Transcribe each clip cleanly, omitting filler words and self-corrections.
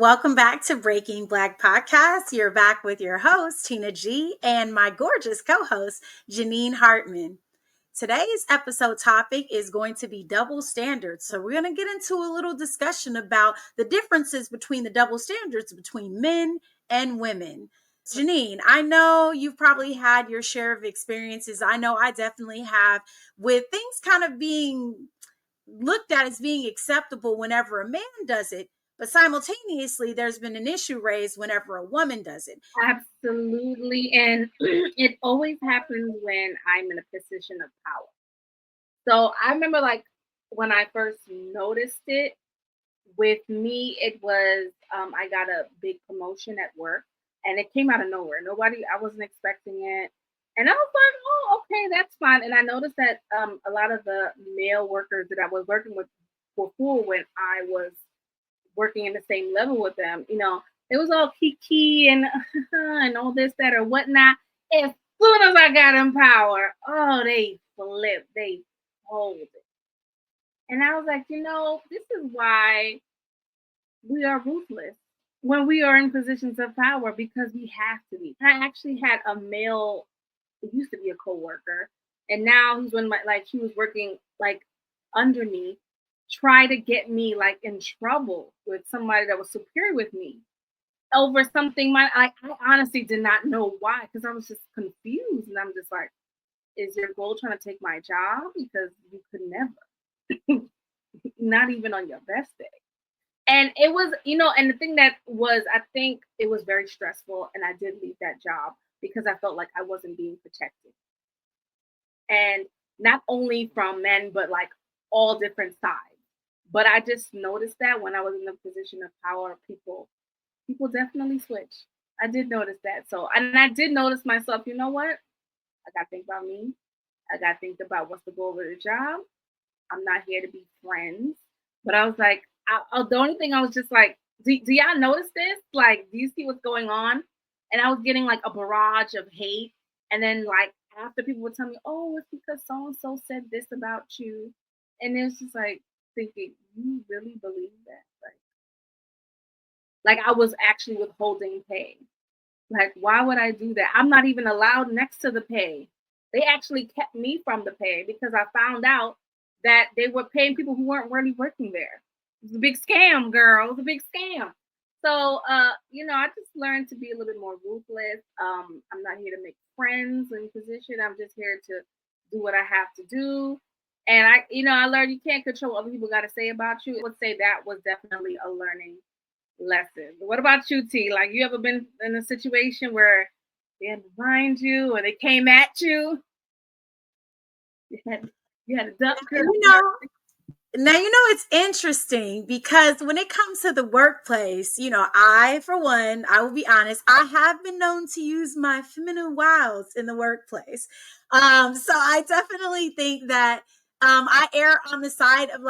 Welcome back to Breaking Black Podcast. You're back with your host, Tina G, and my gorgeous co-host, Janine Hartmann. Today's episode topic is going to be double standards. So we're going to get into a little discussion about the differences between the double standards between men and women. Janine, I know you've probably had your share of experiences. I know I definitely have, with things kind of being looked at as being acceptable whenever a man does it. But simultaneously, there's been an issue raised whenever a woman does it. Absolutely. And it always happens when I'm in a position of power. So I remember when I first noticed it, with me, it was I got a big promotion at work and it came out of nowhere. I wasn't expecting it. And I was like, oh, okay, that's fine. And I noticed that a lot of the male workers that I was working with before, when I was working in the same level with them, it was all kiki and and all this, that, or whatnot. As soon as I got in power, oh, they flipped, they folded. And I was like, this is why we are ruthless when we are in positions of power, because we have to be. I actually had a male who used to be a coworker, and now he's he was working under me, try to get me in trouble with somebody that was superior with me over something. I honestly did not know why, because I was just confused, and I'm just like, is your goal trying to take my job? Because you could never, not even on your best day. And it was, and the thing that was, I think it was very stressful, and I did leave that job because I felt like I wasn't being protected. And not only from men, but all different sides. But I just noticed that when I was in a position of power, people definitely switch. I did notice that. So, and I did notice myself, you know what? I got to think about me. I got to think about what's the goal of the job. I'm not here to be friends. But I was like, the only thing I was just like, do y'all notice this? Do you see what's going on? And I was getting a barrage of hate. And then after, people would tell me, oh, it's because so-and-so said this about you. And it's just thinking, you really believe that? I was actually withholding pay. Why would I do that? I'm not even allowed next to the pay. They actually kept me from the pay because I found out that they were paying people who weren't really working there. It was a big scam, girl. It was a big scam. So, I just learned to be a little bit more ruthless. I'm not here to make friends in position. I'm just here to do what I have to do. And I learned you can't control what other people got to say about you. I would say that was definitely a learning lesson. What about you, T? You ever been in a situation where they had to find you or they came at you? You had a duck. Now, it's interesting because when it comes to the workplace, I, for one, I will be honest, I have been known to use my feminine wiles in the workplace. So I definitely think that I err on the side of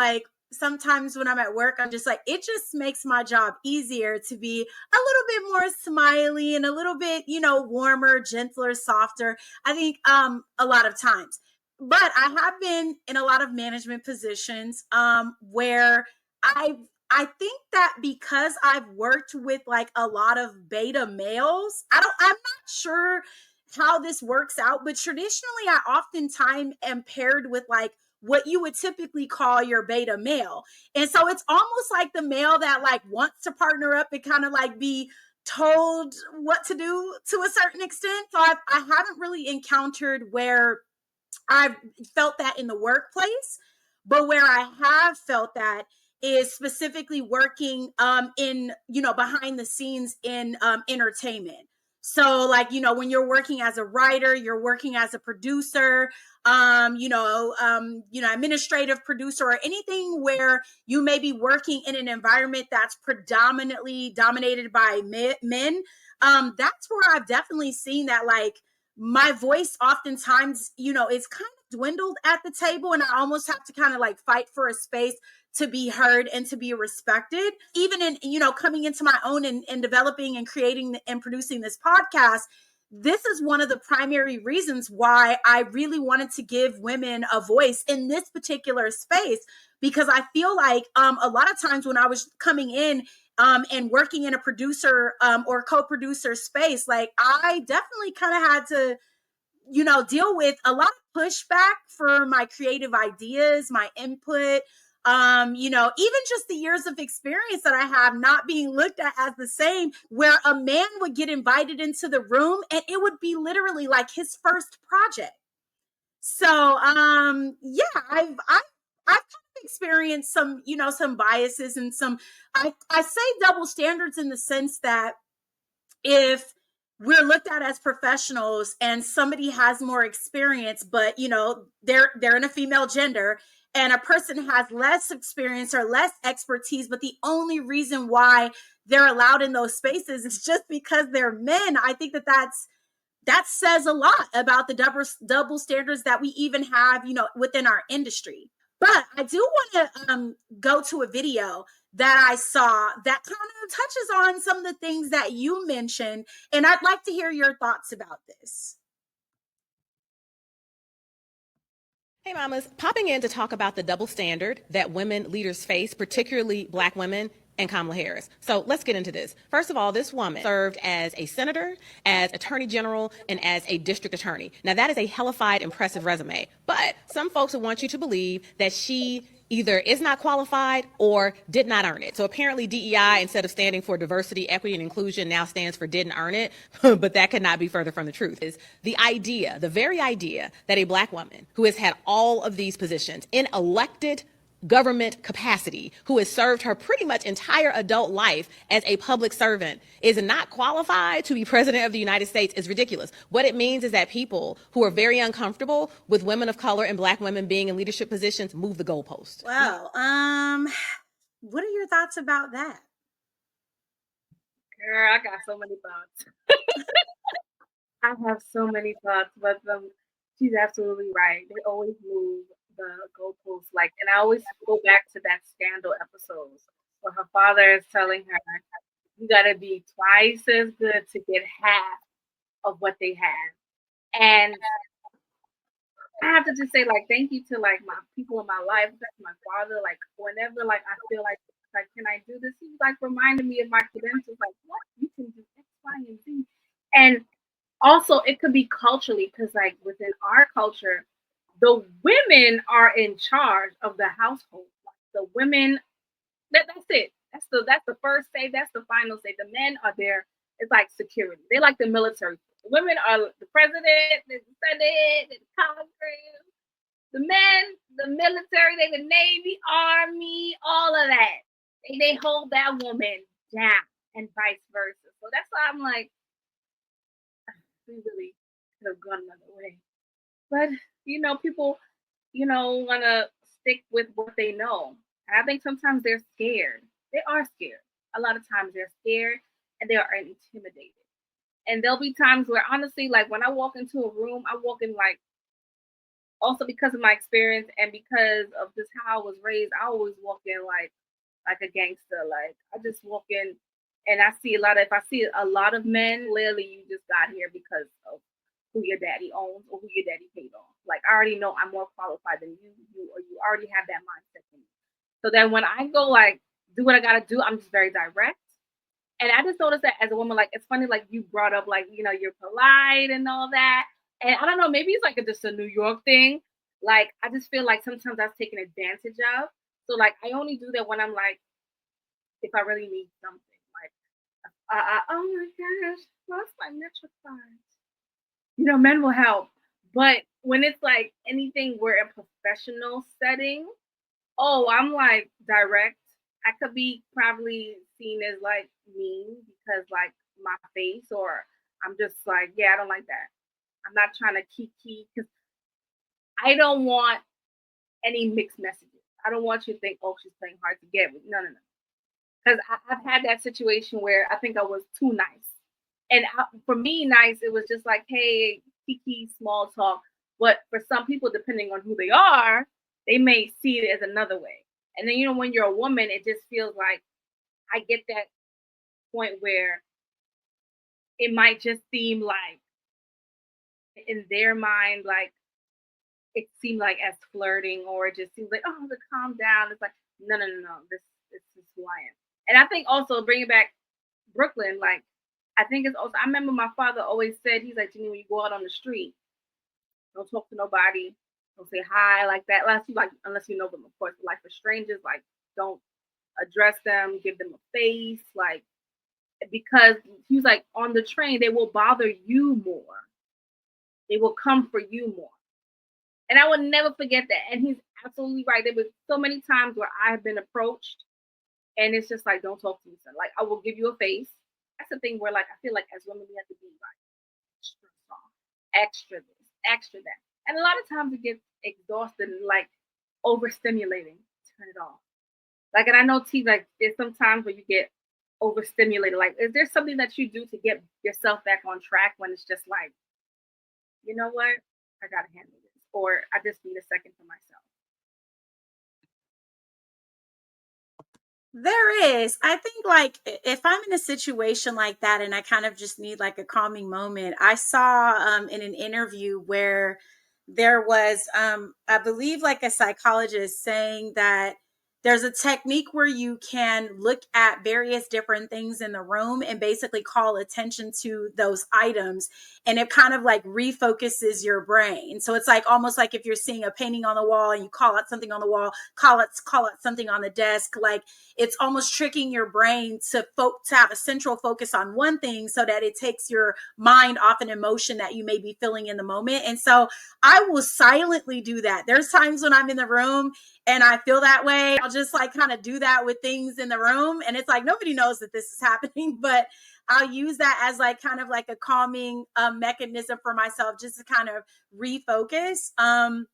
sometimes when I'm at work, I'm just it just makes my job easier to be a little bit more smiley and a little bit, warmer, gentler, softer. I think a lot of times. But I have been in a lot of management positions where I think that because I've worked with a lot of beta males, I'm not sure how this works out, but traditionally I oftentimes am paired with what you would typically call your beta male. And so it's almost like the male that wants to partner up and kind of be told what to do to a certain extent. So I haven't really encountered where I've felt that in the workplace, but where I have felt that is specifically working in, behind the scenes in entertainment. So when you're working as a writer, you're working as a producer, administrative producer, or anything where you may be working in an environment that's predominantly dominated by men. That's where I've definitely seen that my voice oftentimes, is kind of dwindled at the table, and I almost have to kind of fight for a space to be heard and to be respected. Even in, coming into my own and developing and creating and producing this podcast, this is one of the primary reasons why I really wanted to give women a voice in this particular space, because I feel a lot of times when I was coming in and working in a producer or co-producer space, like I definitely kind of had to, deal with a lot of pushback for my creative ideas, my input. Even just the years of experience that I have not being looked at as the same, where a man would get invited into the room and it would be literally like his first project. So, yeah, I've kind of experienced some, some biases and some, I say double standards in the sense that if we're looked at as professionals and somebody has more experience, but they're in a female gender, and a person has less experience or less expertise, but the only reason why they're allowed in those spaces is just because they're men. I think that says a lot about the double standards that we even have, within our industry. But I do want to go to a video that I saw that kind of touches on some of the things that you mentioned, and I'd like to hear your thoughts about this. Hey, mamas, popping in to talk about the double standard that women leaders face, particularly black women and Kamala Harris. So let's get into this. First of all, this woman served as a senator, as attorney general, and as a district attorney. Now, that is a hellified, impressive resume. But some folks would want you to believe that she either is not qualified or did not earn it. So apparently DEI, instead of standing for diversity, equity, and inclusion, now stands for didn't earn it. But that could not be further from the truth. Is the idea, the very idea that a black woman who has had all of these positions in elected government capacity, who has served her pretty much entire adult life as a public servant, is not qualified to be president of the United States is ridiculous. What it means is that people who are very uncomfortable with women of color and black women being in leadership positions move the goalpost. Well, what are your thoughts about that? Girl, I got so many thoughts. I have so many thoughts, but she's absolutely right. They always move the goalposts, like, and I always go back to that scandal episode where her father is telling her, "You got to be twice as good to get half of what they have." And I have to just say, like, thank you to like my people in my life, that's my father. Like, whenever like I feel like, can I do this? He's like reminding me of my credentials, like, what you can do X, Y, and Z. And also it could be culturally, because like within our culture, the women are in charge of the household. Like, the women, that's it. That's the first say. That's the final say. The men are there. It's like security. They like the military. The women are the president, the senate, the Congress. The men, the military, they the Navy, Army, all of that. They hold that woman down, and vice versa. So that's why I'm like, we really could have gone another way. But people, want to stick with what they know. And I think sometimes they're scared. They are scared. A lot of times they're scared and they are intimidated. And there'll be times where honestly, like when I walk into a room, I walk in like, also because of my experience and because of just how I was raised, I always walk in like a gangster. Like I just walk in and I see a lot of, if I see a lot of men, clearly you just got here because of who your daddy owns or who your daddy paid off. Like I already know I'm more qualified than you, or you already have that mindset in me. So then when I go like do what I gotta do, I'm just very direct. And I just noticed that as a woman, like it's funny, like you brought up like, you're polite and all that. And I don't know, maybe it's like just a New York thing. Like I just feel like sometimes that's taken advantage of. So like I only do that when I'm like, if I really need something. Like oh my gosh, lost my metro card. Men will help. But when it's like anything we're in professional setting, oh, I'm like direct. I could be probably seen as like mean because like my face, or I'm just like, yeah, I don't like that. I'm not trying to kiki because I don't want any mixed messages. I don't want you to think, oh, she's playing hard to get with. No, no, no. Because I've had that situation where I think I was too nice. And for me, nice, it was just like, hey, kiki, small talk. But for some people, depending on who they are, they may see it as another way. And then, when you're a woman, it just feels like I get that point where it might just seem like in their mind, like it seemed like as flirting, or it just seems like, oh, to calm down. It's like, no, no, no, no. This is who I am. And I think also bringing back Brooklyn, like I think it's also. I remember my father always said, he's like, Janine, when you go out on the street, don't talk to nobody, don't say hi like that, unless you know them, of course. But like for strangers, like don't address them, give them a face, like because he was like on the train, they will bother you more. They will come for you more. And I will never forget that. And he's absolutely right. There was so many times where I have been approached and it's just like, don't talk to me, son. Like, I will give you a face. That's the thing where, like, I feel like as women, we have to be like extra strong, extra this, extra that. And a lot of times it gets exhausted and like overstimulating. Turn it off. Like, and I know T, like, there's some times where you get overstimulated. Like, is there something that you do to get yourself back on track when it's just like, you know what? I gotta handle this, or I just need a second for myself. There is. I think like if I'm in a situation like that and I kind of just need like a calming moment, I saw in an interview where there was I believe like a psychologist saying that there's a technique where you can look at various different things in the room and basically call attention to those items, and it kind of like refocuses your brain. So it's like almost like if you're seeing a painting on the wall and you call out something on the wall, call out something on the desk, like it's almost tricking your brain to have a central focus on one thing so that it takes your mind off an emotion that you may be feeling in the moment. And so I will silently do that. There's times when I'm in the room and I feel that way. I'll just like kind of do that with things in the room. And it's like nobody knows that this is happening, but I'll use that as like kind of like a calming mechanism for myself just to kind of refocus. And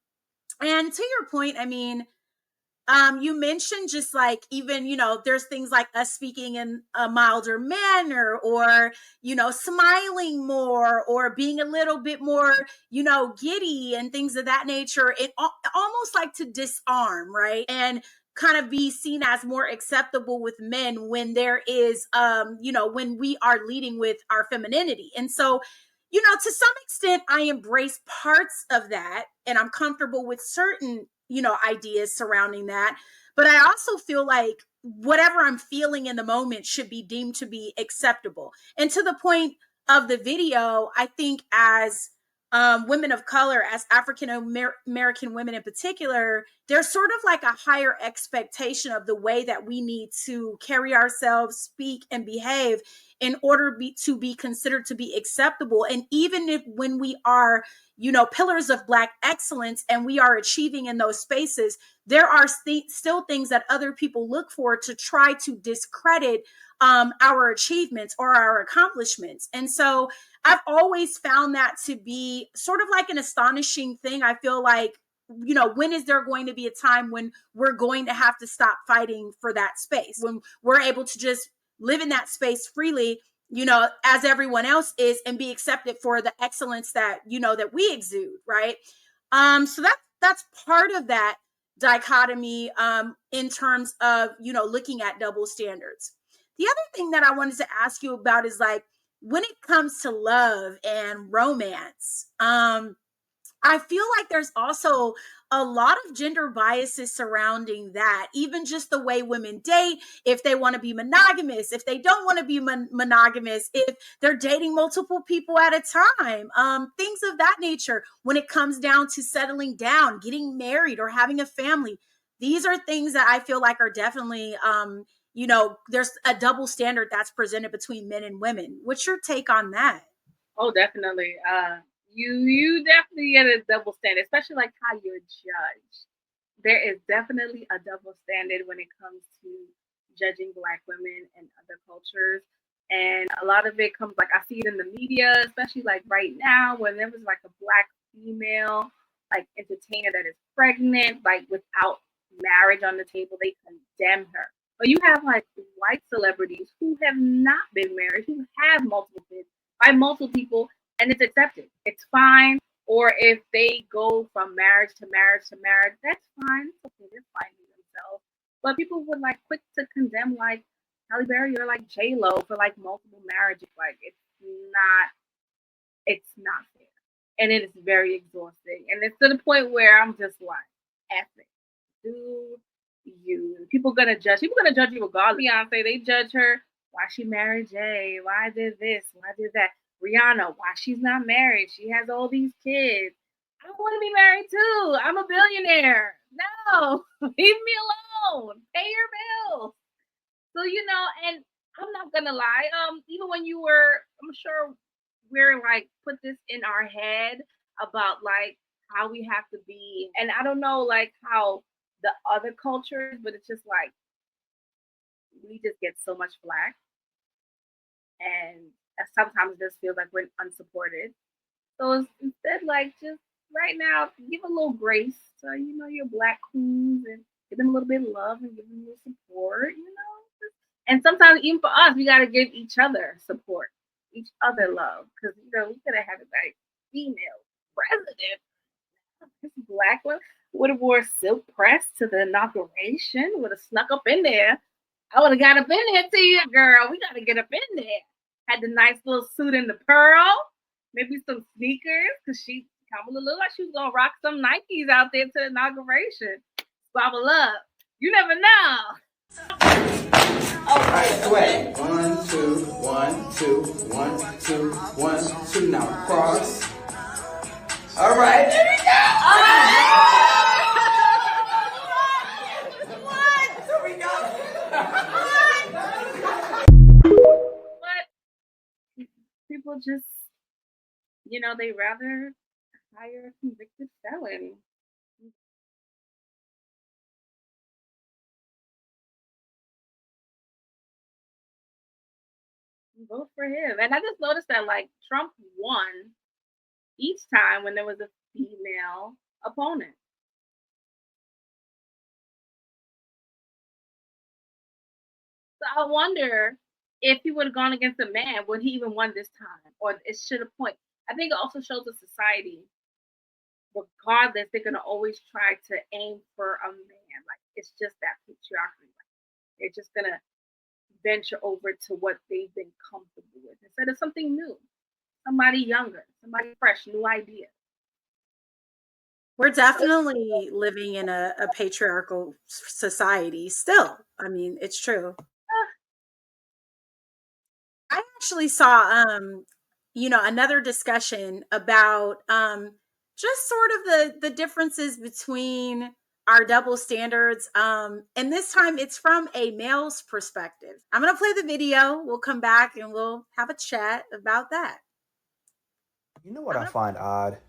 to your point, I mean, you mentioned just like even, there's things like us speaking in a milder manner, or, smiling more, or being a little bit more, giddy and things of that nature. It almost like to disarm, right? And kind of be seen as more acceptable with men when there is, when we are leading with our femininity. And so, to some extent, I embrace parts of that and I'm comfortable with certain ideas surrounding that. But I also feel like whatever I'm feeling in the moment should be deemed to be acceptable. And to the point of the video, I think as women of color, as African American women in particular, there's sort of like a higher expectation of the way that we need to carry ourselves, speak, and behave in order to be considered to be acceptable. And even if when we are, pillars of Black excellence and we are achieving in those spaces, there are still things that other people look for to try to discredit our achievements or our accomplishments. And so I've always found that to be sort of like an astonishing thing. I feel like, when is there going to be a time when we're going to have to stop fighting for that space, when we're able to just live in that space freely, as everyone else is, and be accepted for the excellence that, that we exude, right? So that's part of that dichotomy in terms of, looking at double standards. The other thing that I wanted to ask you about is like, when it comes to love and romance, I feel like there's also a lot of gender biases surrounding that. Even just the way women date, if they want to be monogamous, if they don't want to be monogamous, if they're dating multiple people at a time, things of that nature. When it comes down to settling down, getting married, or having a family, these are things that I feel like are definitely, there's a double standard that's presented between men and women. What's your take on that? Oh, definitely. You definitely get a double standard, especially like how you're judged. There is definitely a double standard when it comes to judging Black women and other cultures. And a lot of it comes like I see it in the media, especially like right now when there was like a Black female like entertainer that is pregnant, like without marriage on the table, they condemn her. But you have like white celebrities who have not been married, who have multiple kids by multiple people, and it's accepted. It's fine. Or if they go from marriage to marriage to marriage, that's fine. It's okay. They're finding themselves. But people would like quick to condemn like Halle Berry or like J Lo for like multiple marriages. Like it's not fair, and it is very exhausting. And it's to the point where I'm just like, F it, dude. you. People gonna judge. People gonna judge you regardless. Beyonce, they judge her. Why she married Jay? Why did this? Why did that? Rihanna, why she's not married? She has all these kids. I want to be married too. I'm a billionaire. No, leave me alone. Pay your bills. So and I'm not gonna lie. Even when you were, I'm sure we're like put this in our head about like how we have to be, and I don't know like how the other cultures, but it's just like we just get so much flack, and sometimes it just feels like we're unsupported. So instead, like just right now, give a little grace to your black queens and give them a little bit of love and give them a little support. And sometimes even for us, we gotta give each other support, each other love, because we could have had a like female president. This black one would have wore silk press to the inauguration, would have snuck up in there. I would have got up in there to you, girl. We gotta get up in there. Had the nice little suit in the pearl, maybe some sneakers, because Kamala looked like she was gonna rock some Nikes out there to the inauguration. Squabble up. You never know. All right, sway. 1, 2, 1, 2, 1, 2, 1, 2. Now cross. All right, there we go. What? There we go. But people just, they rather hire a convicted felon. Vote for him. And I just noticed that like Trump won each time when there was a female opponent. So I wonder if he would have gone against a man, would he even won this time? Or it should have point. I think it also shows a society, regardless, they're gonna always try to aim for a man. Like it's just that patriarchy. Like, they're just gonna venture over to what they've been comfortable with instead of something new, somebody younger, somebody fresh, new idea. We're definitely living in a patriarchal society still. I mean, it's true. I actually saw another discussion about just sort of the differences between our double standards. And this time it's from a male's perspective. I'm going to play the video. We'll come back and we'll have a chat about that. You know what I find odd?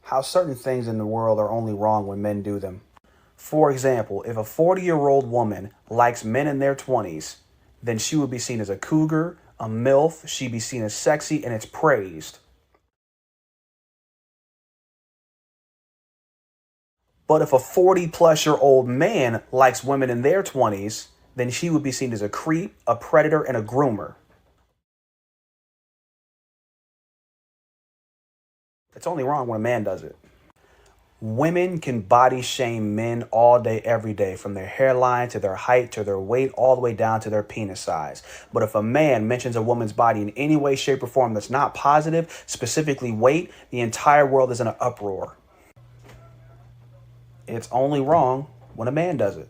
How certain things in the world are only wrong when men do them. For example, if a 40-year-old woman likes men in their 20s, then she would be seen as a cougar, a MILF, she'd be seen as sexy, and it's praised. But if a 40-plus-year-old man likes women in their 20s, then she would be seen as a creep, a predator, and a groomer. It's only wrong when a man does it. Women can body shame men all day, every day, from their hairline to their height to their weight, all the way down to their penis size. But if a man mentions a woman's body in any way, shape, or form that's not positive, specifically weight, the entire world is in an uproar. It's only wrong when a man does it.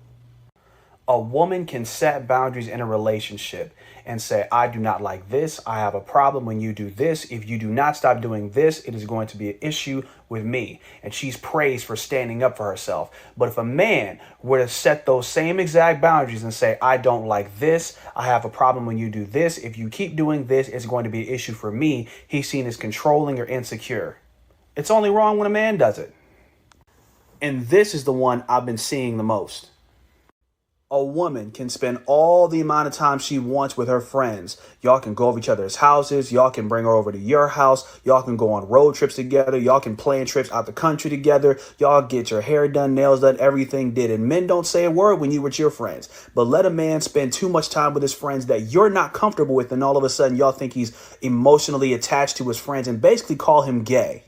A woman can set boundaries in a relationship and say, I do not like this. I have a problem when you do this. If you do not stop doing this, it is going to be an issue with me. And she's praised for standing up for herself. But if a man were to set those same exact boundaries and say, I don't like this. I have a problem when you do this. If you keep doing this, it's going to be an issue for me. He's seen as controlling or insecure. It's only wrong when a man does it. And this is the one I've been seeing the most. A woman can spend all the amount of time she wants with her friends. Y'all can go over each other's houses. Y'all can bring her over to your house. Y'all can go on road trips together. Y'all can plan trips out the country together. Y'all get your hair done, nails done, everything did. And men don't say a word when you with your friends. But let a man spend too much time with his friends that you're not comfortable with, and all of a sudden y'all think he's emotionally attached to his friends and basically call him gay.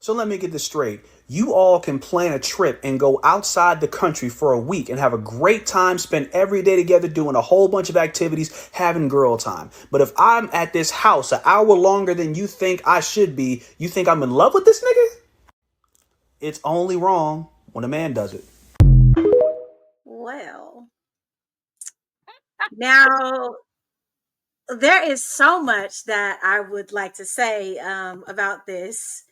So let me get this straight. You all can plan a trip and go outside the country for a week and have a great time, spend every day together doing a whole bunch of activities, having girl time. But if I'm at this house an hour longer than you think I should be, you think I'm in love with this nigga? It's only wrong when a man does it. Well, now there is so much that I would like to say about this.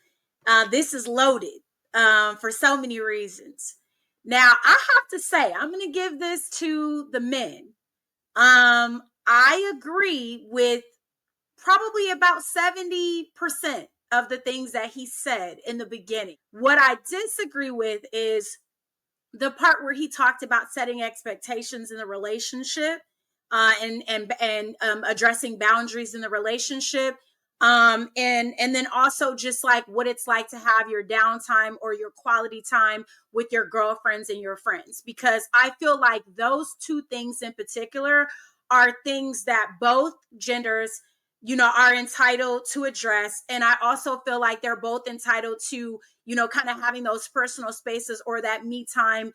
This is loaded for so many reasons. Now, I have to say, I'm going to give this to the men. I agree with probably about 70% of the things that he said in the beginning. What I disagree with is the part where he talked about setting expectations in the relationship, and addressing boundaries in the relationship, and then also just like what it's like to have your downtime or your quality time with your girlfriends and your friends, because I feel like those two things in particular are things that both genders, are entitled to address. And I also feel like they're both entitled to, kind of having those personal spaces or that me time,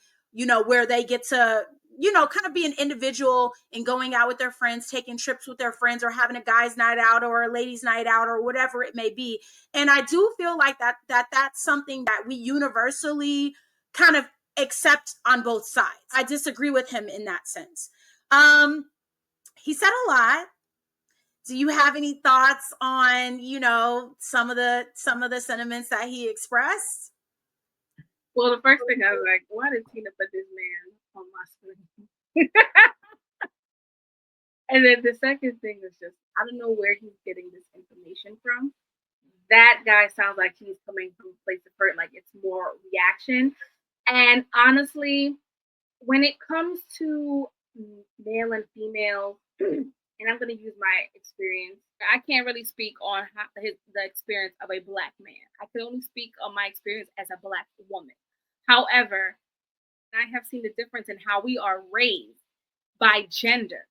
where they get to, kind of be an individual and going out with their friends, taking trips with their friends, or having a guy's night out or a ladies' night out or whatever it may be. And I do feel like that's something that we universally kind of accept on both sides. I disagree with him in that sense. He said a lot. Do you have any thoughts on, some of the sentiments that he expressed? Well, the first thing I was like, why did Tina put this man on my screen? And then the second thing is just, I don't know where he's getting this information from. That guy sounds like he's coming from a place of hurt, like it's more reaction. And honestly, when it comes to male and female, and I'm going to use my experience, I can't really speak on the experience of a black man. I can only speak on my experience as a black woman. However, I have seen the difference in how we are raised by gender.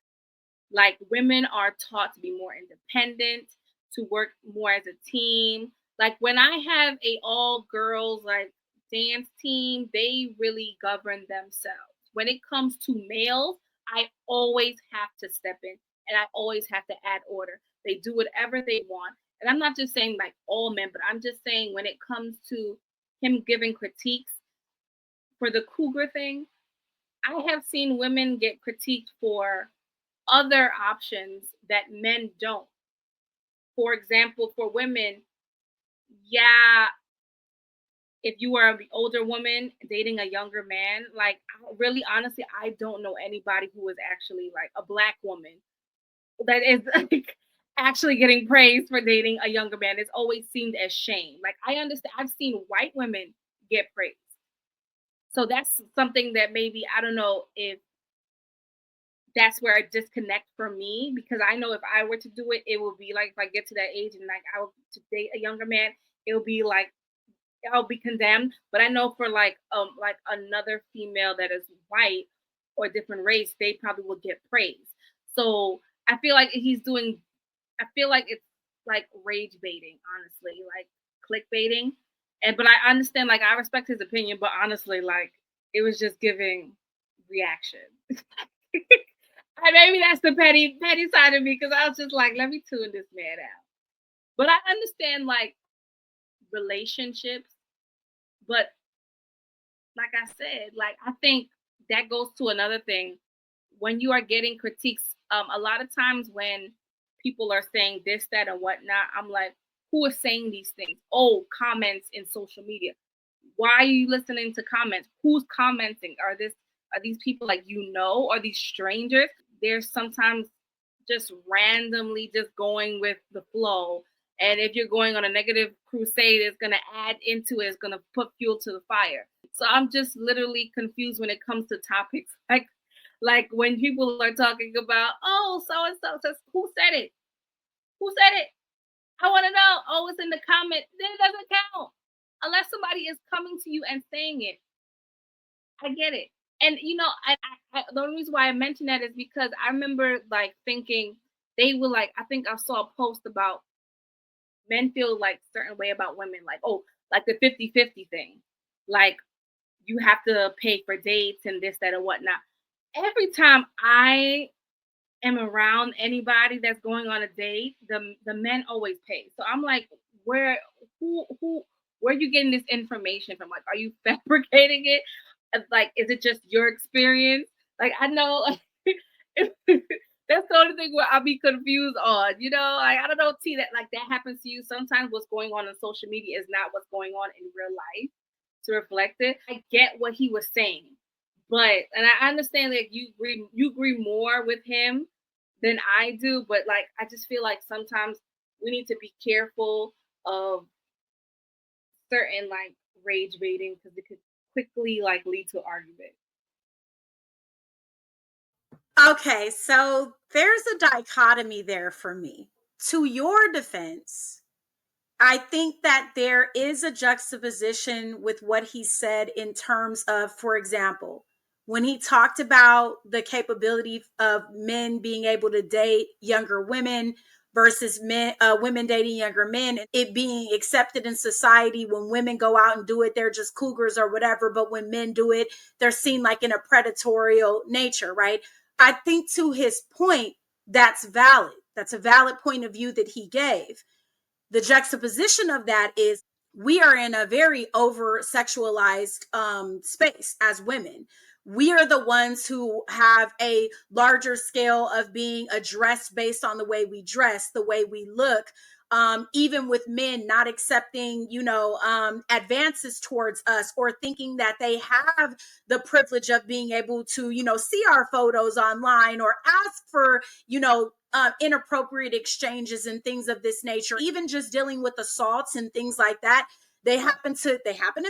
Like women are taught to be more independent, to work more as a team. Like when I have a all girls like dance team, they really govern themselves. When it comes to males, I always have to step in and I always have to add order. They do whatever they want. And I'm not just saying like all men, but I'm just saying when it comes to him giving critiques for the cougar thing, I have seen women get critiqued for other options that men don't. For example, for women, yeah, if you are an older woman dating a younger man, like really honestly, I don't know anybody who is actually like a black woman that is like actually getting praised for dating a younger man. It's always seemed as shame. Like I understand, I've seen white women get praised. So that's something that maybe I don't know if that's where I disconnect from me, because I know if I were to do it, it will be like if I get to that age and like I will to date a younger man, it'll be like I'll be condemned. But I know for like another female that is white or different race, they probably will get praise. So I feel like I feel like it's like rage baiting, honestly, like clickbaiting. And but I understand, like I respect his opinion, but honestly, like it was just giving reaction. And maybe that's the petty side of me because I was just like, let me tune this man out. But I understand like relationships, but like I said, like I think that goes to another thing. When you are getting critiques, a lot of times when people are saying this, that, and whatnot, I'm like, who is saying these things? Oh, comments in social media. Why are you listening to comments? Who's commenting? Are these people like Are these strangers? There's sometimes just randomly just going with the flow. And if you're going on a negative crusade, it's gonna add into it, it's gonna put fuel to the fire. So I'm just literally confused when it comes to topics like when people are talking about, oh, so and so says, who said it? Who said it? I want to know. Oh, it's in the comment. Then it doesn't count unless somebody is coming to you and saying it. I get it. And the only reason why I mention that is because I remember like thinking they were like, I think I saw a post about men feel like certain way about women, like, oh, like the 50-50 thing. Like you have to pay for dates and this, that, and whatnot. Every time I am around anybody that's going on a date, the men always pay. So I'm like, where who where are you getting this information from? Like, are you fabricating it? Like, is it just your experience? Like, I know that's the only thing where I'll be confused on. Like, I don't know, T, that like that happens to you. Sometimes what's going on social media is not what's going on in real life to reflect it. I get what he was saying, and I understand that you agree more with him than I do, but like I just feel like sometimes we need to be careful of certain like rage baiting because it could quickly like lead to argument. Okay, so there's a dichotomy there for me. To your defense, I think that there is a juxtaposition with what he said in terms of, for example, when he talked about the capability of men being able to date younger women versus women dating younger men, it being accepted in society. When women go out and do it, they're just cougars or whatever, but when men do it, they're seen like in a predatory nature, right? I think to his point, that's valid. That's a valid point of view that he gave. The juxtaposition of that is we are in a very over sexualized space as women. We are the ones who have a larger scale of being addressed based on the way we dress, the way we look. Even with men not accepting, advances towards us or thinking that they have the privilege of being able to, see our photos online or ask for, inappropriate exchanges and things of this nature. Even just dealing with assaults and things like that, they happen to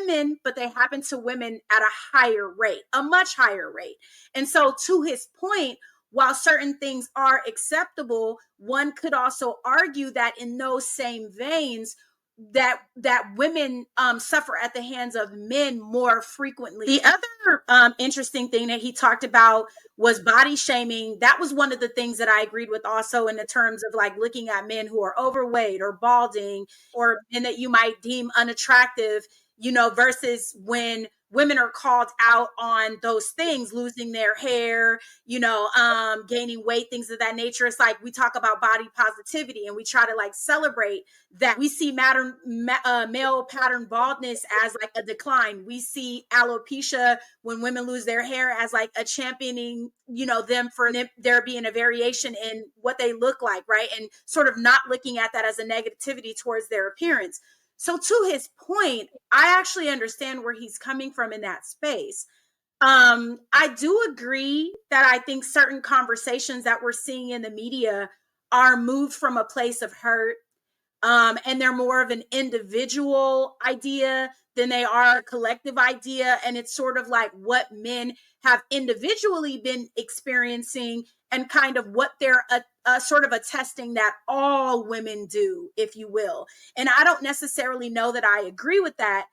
men, but they happen to women at a higher rate, a much higher rate. And so to his point, while certain things are acceptable, one could also argue that in those same veins, that women suffer at the hands of men more frequently. The other interesting thing that he talked about was body shaming. That was one of the things that I agreed with also in the terms of like looking at men who are overweight or balding or men that you might deem unattractive, versus when women are called out on those things, losing their hair, gaining weight, things of that nature. It's like we talk about body positivity and we try to like celebrate that. We see male pattern baldness as like a decline. We see alopecia when women lose their hair as like a championing, them for there being a variation in what they look like, right? And sort of not looking at that as a negativity towards their appearance. So to his point, I actually understand where he's coming from in that space. I do agree that I think certain conversations that we're seeing in the media are moved from a place of hurt, and they're more of an individual idea than they are a collective idea. And it's sort of like what men have individually been experiencing and kind of what they're sort of attesting that all women do, if you will. And I don't necessarily know that I agree with that,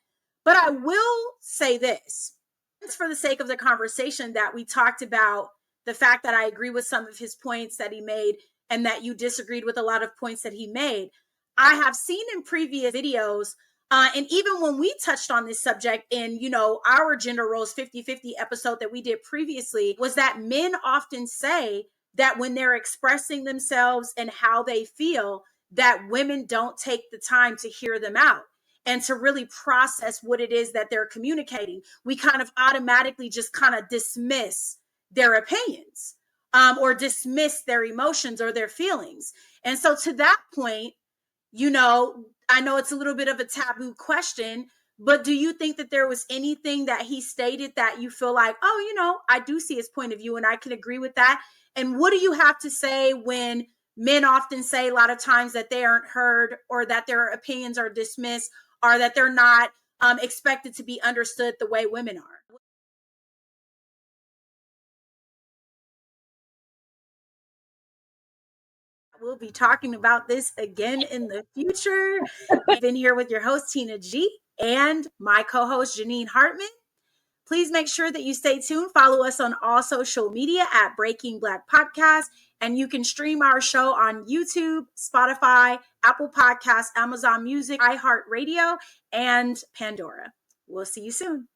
but I will say this. It's for the sake of the conversation that we talked about the fact that I agree with some of his points that he made and that you disagreed with a lot of points that he made. I have seen in previous videos, and even when we touched on this subject in, our gender roles 50-50 episode that we did previously, was that men often say that when they're expressing themselves and how they feel, that women don't take the time to hear them out and to really process what it is that they're communicating. We kind of automatically just kind of dismiss their opinions, or dismiss their emotions or their feelings. And so to that point, I know it's a little bit of a taboo question, but do you think that there was anything that he stated that you feel like, oh, I do see his point of view and I can agree with that? And what do you have to say when men often say a lot of times that they aren't heard or that their opinions are dismissed or that they're not expected to be understood the way women are? We'll be talking about this again in the future. I've been here with your host, Tina G, and my co host, Janine Hartmann. Please make sure that you stay tuned. Follow us on all social media at Breaking Black Podcast. And you can stream our show on YouTube, Spotify, Apple Podcasts, Amazon Music, iHeartRadio, and Pandora. We'll see you soon.